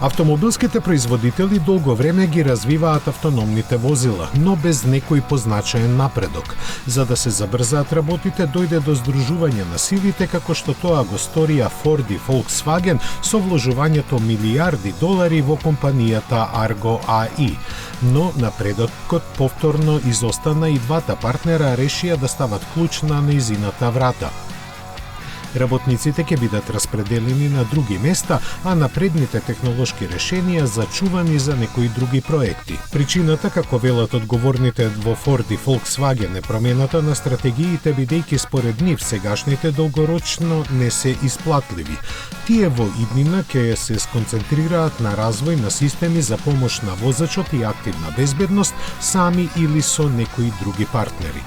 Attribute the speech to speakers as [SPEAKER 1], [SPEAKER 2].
[SPEAKER 1] Автомобилските производители долго време ги развиваат автономните возила, но без некој позначаен напредок. За да се забрзаат работите, дојде до здружување на силите, како што тоа го сторија Ford и Volkswagen со вложувањето милиарди долари во компанијата Argo AI. Но напредокот повторно изостана и двата партнера решија да стават клуч на нејзината врата. Работниците ќе бидат распределени на други места, а напредните технолошки решенија зачувани за некои други проекти. Причината, како велат одговорните во Ford и Volkswagen, е промената на стратегиите, бидејќи според нив сегашните долгорочно не се исплатливи. Тие во иднина ќе се сконцентрираат на развој на системи за помош на возачот и активна безбедност, сами или со некои други партнери.